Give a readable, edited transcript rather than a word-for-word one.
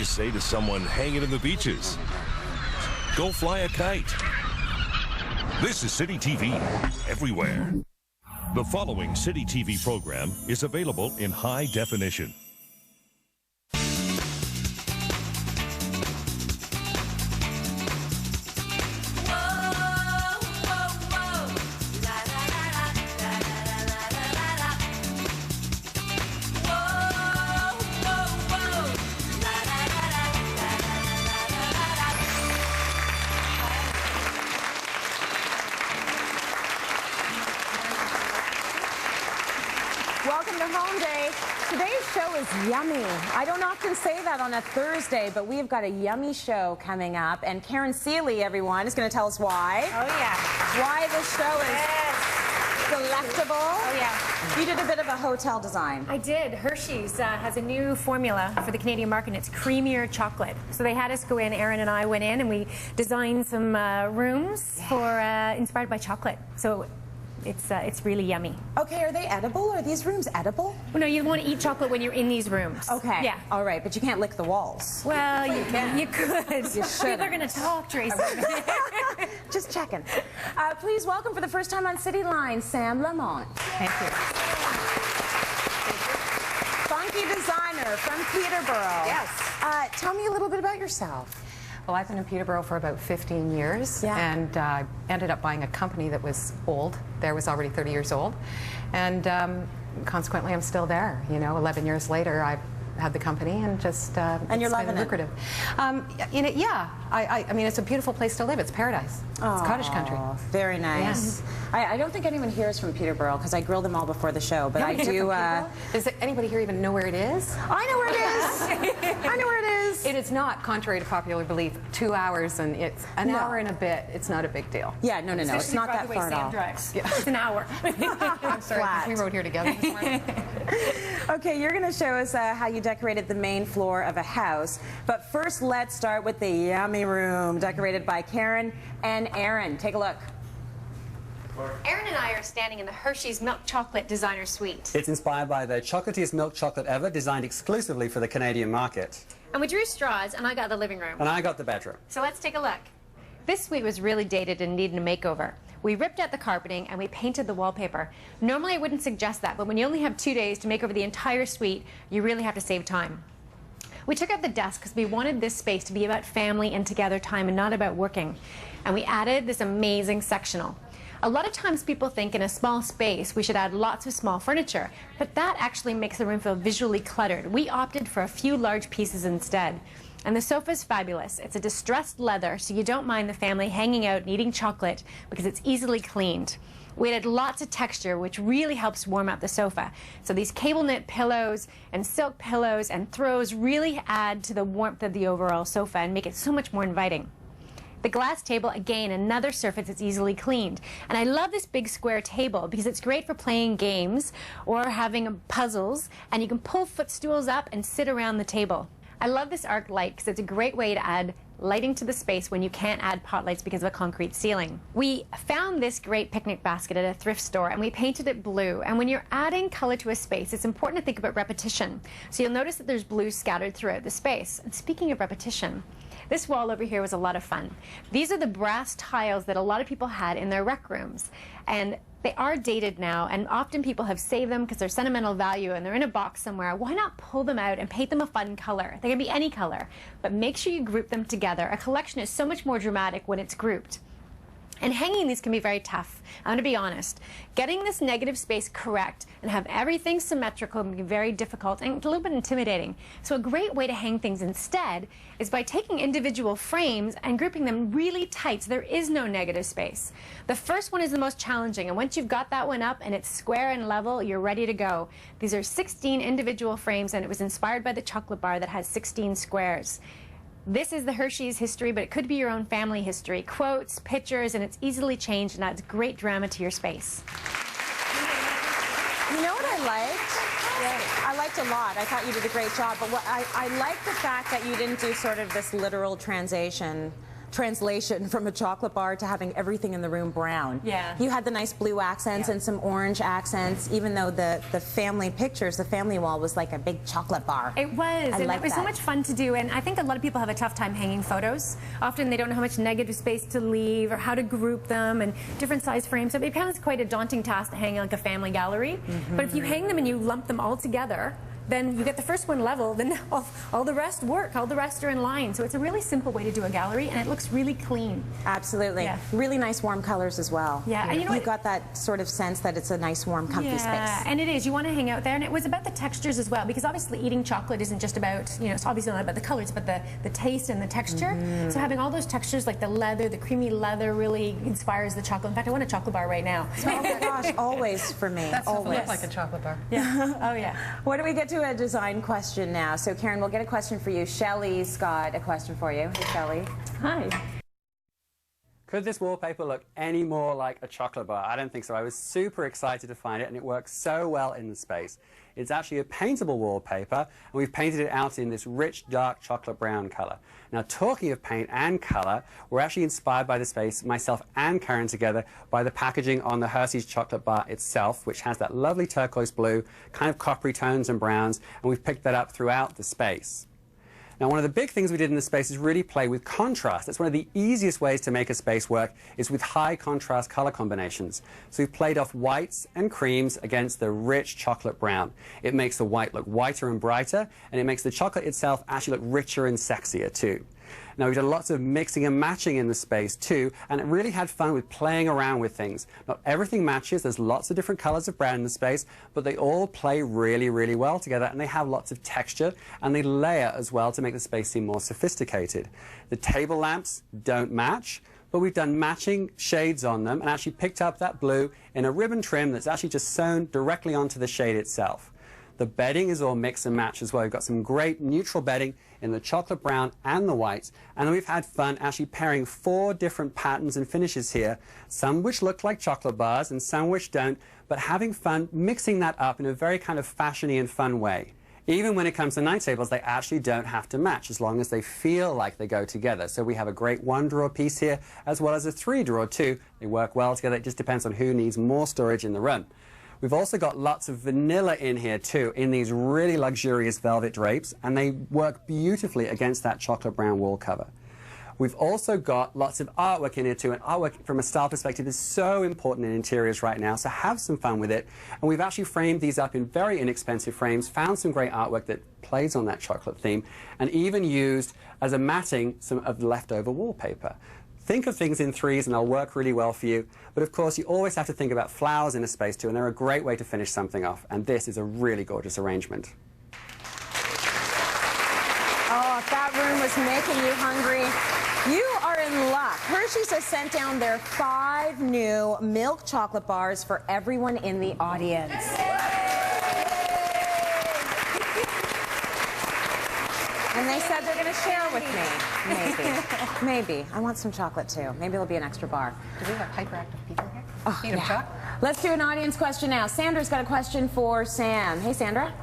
you say to someone hanging in the beaches? Go fly a kite. This is City TV, everywhere. The following City TV program is available in high definition. Welcome to Home Day. Today's show is yummy. I don't often say that on a Thursday, but we've got a yummy show coming up. And Karen Seeley, everyone, is going to tell us why. Oh, yeah. Why this show is delectable. Oh, yeah. You did a bit of a hotel design. I did. Hershey's has a new formula for the Canadian market, and it's creamier chocolate. So they had us go in, Aaron and I went in, and we designed some rooms for inspired by chocolate. So it's really yummy. Okay, are they edible? Are these rooms edible? Well, no, you want to eat chocolate when you're in these rooms. Okay. Yeah. All right, but you can't lick the walls. Well, you can. You could. You should. People are going to talk, Tracy. Just checking. Please welcome for the first time on City Line, Sam Lamont. Thank you. Funky designer from Peterborough. Yes. Tell me a little bit about yourself. Well, I've been in Peterborough for about 15 years, and ended up buying a company that was old. There was already 30 years old, and consequently, I'm still there. You know, 11 years later, I've had the company, and just and you're loving lucrative. I mean, it's a beautiful place to live. It's paradise. It's cottage country. Very nice. I don't think anyone here is from Peterborough because I grill them all before the show, but I do. Does anybody here even know where it is? I know where it is. I know where it is. It is not, contrary to popular belief, 2 hours, and it's an hour and a bit. It's not a big deal. Yeah, no. It's not that far at all. Yeah. It's an hour. I'm sorry, we rode here together this morning. Okay, you're going to show us how you decorated the main floor of a house. But first, let's start with the yummy room, decorated by Karen and Aaron. Take a look. Aaron and I are standing in the Hershey's Milk Chocolate Designer Suite. It's inspired by the chocolatiest milk chocolate ever, designed exclusively for the Canadian market. And we drew straws, and I got the living room. And I got the bedroom. So let's take a look. This suite was really dated and needed a makeover. We ripped out the carpeting and we painted the wallpaper. Normally I wouldn't suggest that, but when you only have 2 days to make over the entire suite, you really have to save time. We took out the desk because we wanted this space to be about family and together time and not about working. And we added this amazing sectional. A lot of times people think in a small space we should add lots of small furniture, but that actually makes the room feel visually cluttered. We opted for a few large pieces instead. And the sofa is fabulous. It's a distressed leather, so you don't mind the family hanging out and eating chocolate because it's easily cleaned. We added lots of texture, which really helps warm up the sofa. So these cable knit pillows and silk pillows and throws really add to the warmth of the overall sofa and make it so much more inviting. The glass table, again, another surface that's easily cleaned. And I love this big square table because it's great for playing games or having puzzles, and you can pull footstools up and sit around the table. I love this arc light because it's a great way to add lighting to the space when you can't add pot lights because of a concrete ceiling. We found this great picnic basket at a thrift store and we painted it blue. And when you're adding color to a space, it's important to think about repetition. So you'll notice that there's blue scattered throughout the space. And speaking of repetition, this wall over here was a lot of fun. These are the brass tiles that a lot of people had in their rec rooms. And they are dated now, and often people have saved them because they're sentimental value and they're in a box somewhere. Why not pull them out and paint them a fun color? They can be any color, but make sure you group them together. A collection is so much more dramatic when it's grouped. And hanging these can be very tough. I'm going to be honest. Getting this negative space correct and have everything symmetrical can be very difficult and a little bit intimidating. So a great way to hang things instead is by taking individual frames and grouping them really tight so there is no negative space. The first one is the most challenging, and once you've got that one up and it's square and level, you're ready to go. These are 16 individual frames, and it was inspired by the chocolate bar that has 16 squares. This is the Hershey's history, but it could be your own family history. Quotes, pictures, and it's easily changed and adds great drama to your space. You know what I liked? I liked a lot. I thought you did a great job, but what I like the fact that you didn't do sort of this literal translation translation from a chocolate bar to having everything in the room brown. Yeah. You had the nice blue accents and some orange accents, even though the family pictures, the family wall was like a big chocolate bar. It was, and like it was so much fun to do, and I think a lot of people have a tough time hanging photos. Often they don't know how much negative space to leave or how to group them and different size frames. So it becomes quite a daunting task to hang like a family gallery. But if you hang them and you lump them all together, then you get the first one level, then all the rest work, all the rest are in line. So it's a really simple way to do a gallery, and it looks really clean. Absolutely. Yeah. Really nice warm colors as well. Yeah, and you know You've got that sort of sense that it's a nice, warm, comfy space. Yeah, and it is. You want to hang out there, and it was about the textures as well, because obviously eating chocolate isn't just about, you know, it's obviously not about the colors, but the taste and the texture. So having all those textures, like the leather, the creamy leather, really inspires the chocolate. In fact, I want a chocolate bar right now. Oh my gosh, always for me. That's always. look like a chocolate bar. Yeah. Oh yeah. What do we get to a design question now? So Karen, we'll get a question for you. Shelley's got a question for you. Hey, Shelley. Hi. Could this wallpaper look any more like a chocolate bar? I don't think so. I was super excited to find it, and it works so well in the space. It's actually a paintable wallpaper, and we've painted it out in this rich, dark chocolate brown color. Now, talking of paint and color, we're actually inspired by the space, myself and Karen together, by the packaging on the Hersheys chocolate bar itself, which has that lovely turquoise blue, kind of coppery tones and browns, and we've picked that up throughout the space. Now, one of the big things we did in the space is really play with contrast. That's one of the easiest ways to make a space work, is with high contrast color combinations. So we've played off whites and creams against the rich chocolate brown. It makes the white look whiter and brighter, and it makes the chocolate itself actually look richer and sexier too. Now, we've done lots of mixing and matching in the space too, and it really had fun with playing around with things. Not everything matches. There's lots of different colors of brown in the space, but they all play really, really well together, and they have lots of texture, and they layer as well to make the space seem more sophisticated. The table lamps don't match, but we've done matching shades on them and actually picked up that blue in a ribbon trim that's actually just sewn directly onto the shade itself. The bedding is all mix and match as well. We've got some great neutral bedding in the chocolate brown and the whites. And then we've had fun actually pairing 4 different patterns and finishes here, some which look like chocolate bars and some which don't, but having fun mixing that up in a very kind of fashiony and fun way. Even when it comes to night tables, they actually don't have to match as long as they feel like they go together. So we have a great 1-drawer piece here as well as a 3-drawer too. They work well together. It just depends on who needs more storage in the run. We've also got lots of vanilla in here too, in these really luxurious velvet drapes, and they work beautifully against that chocolate brown wall cover. We've also got lots of artwork in here too, and artwork from a style perspective is so important in interiors right now, so have some fun with it. And we've actually framed these up in very inexpensive frames, found some great artwork that plays on that chocolate theme, and even used as a matting some of the leftover wallpaper. Think of things in threes and they'll work really well for you. But of course, you always have to think about flowers in a space too, and they're a great way to finish something off. And this is a really gorgeous arrangement. Oh, if that room was making you hungry, you are in luck. Hersheys has sent down their 5 new milk chocolate bars for everyone in the audience. And they said they're going to share with me. Maybe. Maybe. I want some chocolate too. Maybe it'll be an extra bar. Do we have hyperactive people here? Oh, Need a chocolate? Let's do an audience question now. Sandra's got a question for Sam. Hey, Sandra.